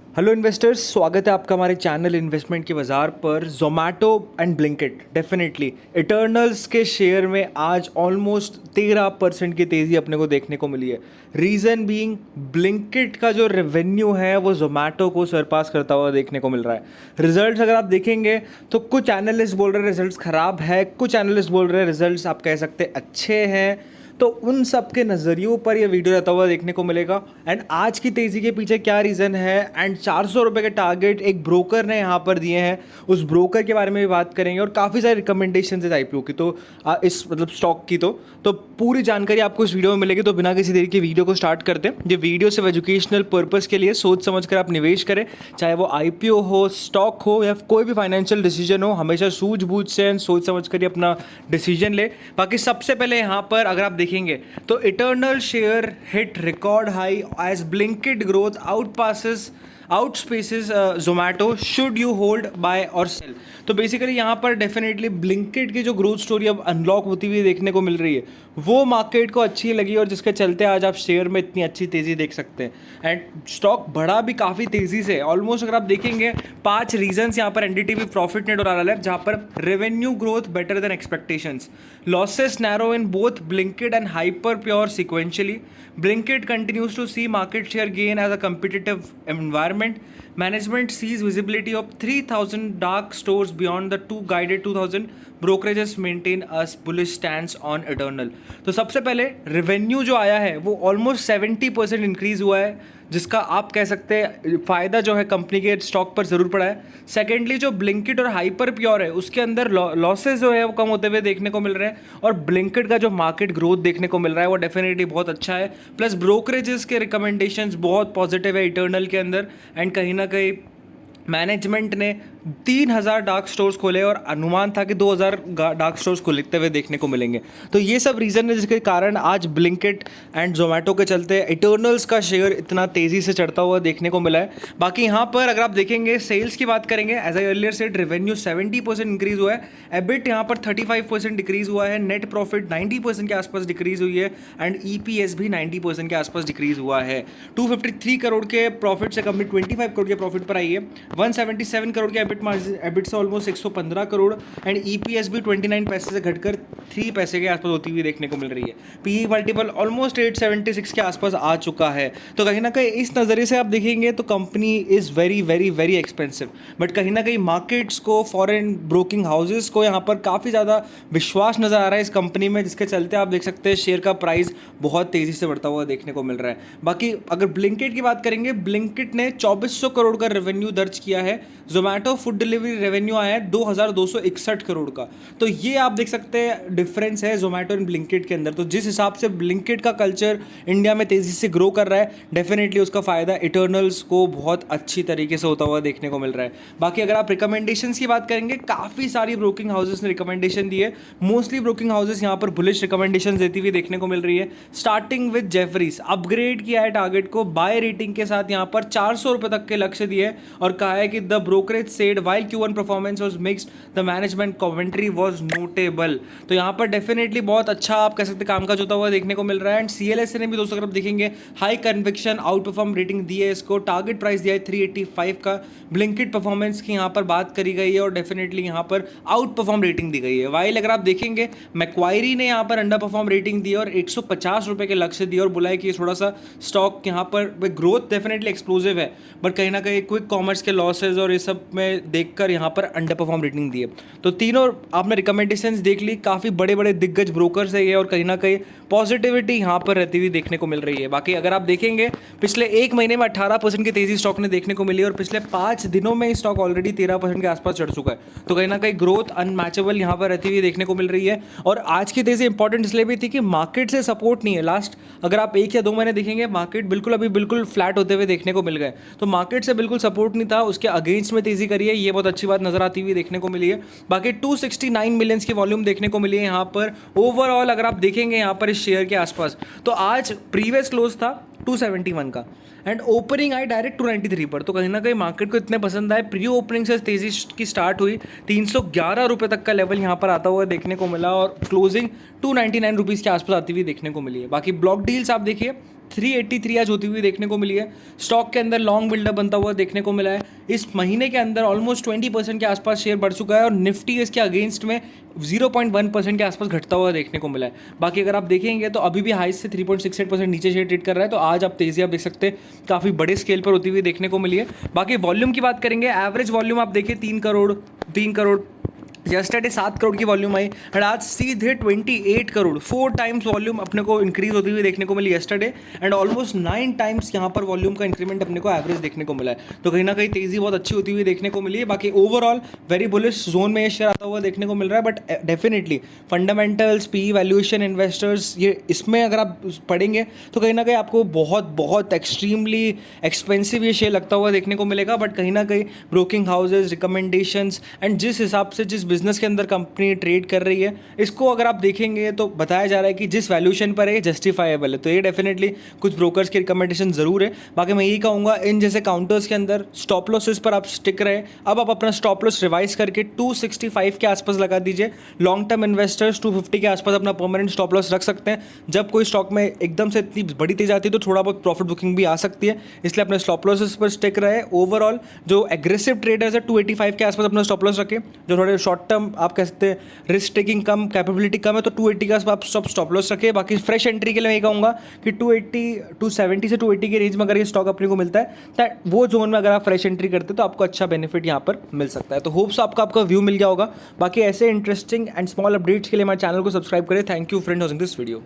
Hello investors, स्वागत है आपका हमारे चैनल इन्वेस्टमेंट के बाज़ार पर। Zomato and Blinkit definitely Eternal's के शेयर में आज ऑलमोस्ट 13% की तेज़ी अपने को देखने को मिली है। रीज़न बीइंग ब्लिंकिट का जो रेवेन्यू है वो जोमेटो को सरपास करता हुआ देखने को मिल रहा है। रिजल्ट्स अगर आप देखेंगे तो कुछ एनालिस्ट बोल रहे हैं रिजल्ट्स ख़राब है, कुछ एनालिस्ट बोल रहे हैं रिजल्ट्स आप कह सकते हैं अच्छे हैं। तो उन सब के नज़रियों पर यह वीडियो रहता हुआ देखने को मिलेगा। एंड आज की तेज़ी के पीछे क्या रीज़न है एंड 400 रुपये के टारगेट एक ब्रोकर ने यहाँ पर दिए हैं, उस ब्रोकर के बारे में भी बात करेंगे। और काफ़ी सारी रिकमेंडेशन है आईपीओ की, तो इस मतलब स्टॉक की तो पूरी जानकारी आपको इस वीडियो में मिलेगी। तो बिना किसी देरी के वीडियो को स्टार्ट करते हैं। ये वीडियो सिर्फ एजुकेशनल पर्पज़ के लिए सोच समझ कर आप निवेश करें, चाहे वो आईपीओ हो, स्टॉक हो या कोई भी फाइनेंशियल डिसीजन हो, हमेशा सूझबूझ से सोच समझ कर ही अपना डिसीजन ले। बाकी सबसे पहले यहाँ पर अगर आप देखेंगे तो Eternal share hit record high as Blinkit growth outpaces Zomato, should you hold buy और सेल। तो बेसिकली यहाँ पर डेफिनेटली ब्लिंकिट की जो ग्रोथ स्टोरी अब अनलॉक होती हुई देखने को मिल रही है वो मार्केट को अच्छी लगी और जिसके चलते आज आप शेयर में इतनी अच्छी तेज़ी देख सकते हैं। एंड स्टॉक बढ़ा भी काफ़ी तेज़ी से, ऑलमोस्ट अगर आप देखेंगे 5 रीजन्स यहाँ पर एनडीटीवी प्रॉफिट नेट और आरएलएफ, जहाँ पर revenue growth better than expectations, losses narrow in both Blinkit and hyper pure sequentially, Blinkit continues to see market share gain as a competitive environment, management sees visibility of 3000 dark stores beyond the two guided 2000, brokerages maintain a bullish stance on Eternal। तो सबसे पहले revenue जो आया है वो almost 70% increase हुआ है, जिसका आप कह सकते हैं फ़ायदा जो है कंपनी के स्टॉक पर ज़रूर पड़ा है। सेकेंडली जो ब्लिंकिट और हाइपर प्योर है उसके अंदर लॉसेस जो है वो कम होते हुए देखने को मिल रहे हैं और ब्लिंकिट का जो मार्केट ग्रोथ देखने को मिल रहा है वो डेफिनेटली बहुत अच्छा है। प्लस ब्रोकरेजेस के रिकमेंडेशंस बहुत पॉजिटिव है इटर्नल के अंदर। एंड कहीं ना कहीं मैनेजमेंट ने 3000 डार्क स्टोर्स खोले और अनुमान था कि 2000 डार्क स्टोर्स खुलते हुए देखने को मिलेंगे। तो ये सब रीज़न है जिसके कारण आज ब्लिंकिट एंड जोमेटो के चलते इटर्नल्स का शेयर इतना तेज़ी से चढ़ता हुआ देखने को मिला है। बाकी यहाँ पर अगर आप देखेंगे सेल्स की बात करेंगे, as I earlier said revenue 70% increase हुआ है, एबिट यहाँ पर 35% डिक्रीज हुआ है, नेट प्रॉफिट 90% के आसपास डिक्रीज हुई है एंड ईपीएस भी 90% के आसपास डिक्रीज हुआ है। 253 करोड़ के प्रॉफिट से कंपनी 25 करोड़ के प्रॉफिट पर आई है, 177 करोड़ के एबिट से ऑलमोस्ट 115 करोड़ एंड ईपीएस भी 29 पैसे से घटकर 3 पैसे के आसपास होती हुई देखने को मिल रही है। पीई मल्टीपल ऑलमोस्ट 876 के आसपास आ चुका है। तो कहीं ना कहीं इस नज़रिए से आप देखेंगे तो company is very very very expensive, but कहीं ना कहीं मार्केट्स को, फॉरेन ब्रोकिंग हाउसेस को यहाँ पर काफ़ी ज़्यादा विश्वास नज़र आ रहा है इस कंपनी में, जिसके चलते आप देख सकते हैं शेयर का प्राइस बहुत तेज़ी से बढ़ता हुआ देखने को मिल रहा है। बाकी अगर ब्लिंकिट की बात करेंगे, ब्लिंकिट ने 2400 करोड़ का रेवेन्यू दर्ज किया है, जोमेटो फूड डिलीवरी रेवेन्यू आया है 2261 करोड़ का। तो ये आप देख सकते हैं डिफरेंस है जोमेटो एंड ब्लिंकिट के अंदर। तो जिस हिसाब से ब्लिंकिट का कल्चर इंडिया में तेज़ी से ग्रो कर रहा है, डेफिनेटली उसका फ़ायदा इटर्नल्स को बहुत अच्छी तरीके से होता हुआ देखने को मिल रहा है। बाकी अगर आप रिकमेंडेशंस की बात करेंगे, काफ़ी सारी ब्रोकिंग हाउसेस ने रिकमेंडेशन दी है, मोस्टली ब्रोकिंग हाउसेस यहाँ पर बुलिश रिकमेंडेशन देती हुई देखने को मिल रही है। स्टार्टिंग विद जेफरीज अपग्रेड किया है टारगेट को, बाय रेटिंग के साथ यहाँ पर 400 रुपये तक के लक्ष्य दिए और कहा है कि the brokerage said while Q1 performance was mixed, the management commentary was notable। तो यहाँ पर डेफिनेटली बहुत अच्छा आप कह सकते कामकाज होता हुआ देखने को मिल रहा है। एंड CLSA ने भी दोस्तों अगर आप देखेंगे high conviction outperform rating दी है इसको, टारगेट प्राइस दिया है 385 का। ब्लिंकिट परफॉर्मेंस की यहाँ पर बात करी गई है और डेफिनेटली यहाँ पर आउट परफॉर्म रेटिंग दी गई है। वाइल अगर आप देखेंगे मैक्वायरी ने यहाँ पर अंडर परफॉर्म रेटिंग दी और 150 रुपये के लक्ष्य दिए और बोला है कि थोड़ा सा स्टॉक यहाँ पर ग्रोथ डेफिनेटली एक्सप्लोजिव है, बट कहीं ना कहीं क्विक कॉमर्स के लॉसेज और ये सब में देखकर यहाँ पर अंडर परफॉर्म रेटिंग दी है। तो तीनों आपने रिकमेंडेशंस देख ली, काफ़ी बड़े बड़े दिग्गज ब्रोकर्स है ये और कहीं ना कहीं पॉजिटिविटी यहाँ पर रहती हुई देखने को मिल रही है। बाकी अगर आप देखेंगे पिछले एक महीने में 18% की तेज़ी स्टॉक ने देखने को मिली और पिछले 5 दिनों में स्टॉक ऑलरेडी 13% के आसपास चढ़ चुका है। तो कहीं ना कहीं ग्रोथ अनमैचेबल यहाँ पर रहती हुई देखने को मिल रही है। और आज की तेज़ी इंपॉर्टेंट इसलिए भी थी कि मार्केट से सपोर्ट नहीं है। लास्ट अगर आप 1 या 2 महीने देखेंगे मार्केट बिल्कुल फ्लैट होते हुए देखने को मिल गए, तो मार्केट से बिल्कुल सपोर्ट नहीं था, उसके अगेंस्ट में तेज़ी करी है, ये बहुत अच्छी बात नजर आती हुई देखने को मिली है। बाकी 269 मिलियंस की वॉल्यूम देखने को मिली है यहाँ पर ओवरऑल अगर आप देखेंगे यहाँ पर इस शेयर के आसपास। तो आज प्रीवियस क्लोज था 271 का एंड ओपनिंग आई डायरेक्ट 293 पर। तो कहीं ना कहीं मार्केट को इतने पसंद आए, प्री ओपनिंग से तेजी की स्टार्ट हुई, 311 रुपये तक का लेवल यहाँ पर आता हुआ देखने को मिला और क्लोजिंग 299 रुपीज़ के आसपास आती हुई देखने को मिली है। बाकी ब्लॉक डील्स आप देखिए 383 आज होती हुई देखने को मिली है। स्टॉक के अंदर लॉन्ग बिल्डअप बनता हुआ देखने को मिला है। इस महीने के अंदर ऑलमोस्ट 20% के आसपास शेयर बढ़ चुका है और निफ्टी इसके अगेंस्ट में 0.1% के आसपास घटता हुआ देखने को मिला है। बाकी अगर आप देखेंगे तो अभी भी हाई से 3.68% नीचे शेयर ट्रेड कर रहा है। तो आज आप तेजी आप देख सकते हैं काफ़ी बड़े स्केल पर होती हुई देखने को मिली है। बाकी वॉल्यूम की बात करेंगे, एवरेज वॉल्यूम आप देखिए 3 करोड़ यस्टरडे 7 करोड़ की वॉल्यूम आई और आज सीधे 28 करोड़, 4 टाइम्स वॉल्यूम अपने को इंक्रीज होती हुई देखने को मिली यस्टरडे एंड ऑलमोस्ट 9 टाइम्स यहाँ पर वॉल्यूम का इंक्रीमेंट अपने को एवरेज देखने को मिला है। तो कहीं ना कहीं तेजी बहुत अच्छी होती हुई देखने को मिली है। बाकी ओवरऑल वेरी बुलिश जोन में ये शेयर आता हुआ देखने को मिल रहा है। But definitely fundamentals, P valuation, investors, ये इसमें अगर आप पढ़ेंगे तो कहीं ना कहीं आपको बहुत बहुत एक्सट्रीमली एक्सपेंसिव ये शेयर लगता हुआ देखने को मिलेगा। बट कहीं ना कहीं ब्रोकिंग हाउसेज, रिकमेंडेशंस एंड जिस हिसाब से जिस बिजनेस के अंदर कंपनी ट्रेड कर रही है, इसको अगर आप देखेंगे तो बताया जा रहा है कि जिस वैल्यूएशन पर है जस्टिफाइबल है। तो ये डेफिनेटली कुछ ब्रोकर्स की रिकमेंडेशन जरूर है। बाकी मैं यही कहूँगा इन जैसे काउंटर्स के अंदर स्टॉप लॉसेस पर आप स्टिक रहे। अब आप अपना स्टॉप लॉस रिवाइज करके 265 के आसपास लगा दीजिए। लॉन्ग टर्म इन्वेस्टर्स 250 के आसपास अपना परमानेंट स्टॉप लॉस रख सकते हैं। जब कोई स्टॉक में एकदम से इतनी बड़ी तेज आती है तो थोड़ा बहुत प्रॉफिट बुकिंग भी आ सकती है, इसलिए अपने स्टॉप लॉसेस पर स्टिक रहे। ओवरऑल जो एग्रेसिव ट्रेडर्स है 285 के आसपास अपना स्टॉप लॉस रखें। जो थोड़े शॉर्ट टर्म आप कह सकते हैं रिस्क टेकिंग कम, कैपेबिलिटी कम है, तो 280 के आसपास आप स्टॉप लॉस रखें। बाकी फ्रेश एंट्री के लिए मैं कहूँगा कि 270 से 280 के रेंज में अगर ये स्टॉक अपने को मिलता है तो वो जोन में अगर आप फ्रेश एंट्री करते हैं तो आपको अच्छा बेनिफिट यहाँ पर मिल सकता है। तो होप्स आपका व्यू मिल गया होगा। बाकी ऐसे इंटरेस्टिंग एंड स्मॉल अपडेट्स के लिए हमारे चैनल को सब्सक्राइब करें। Thank you friend watching this video.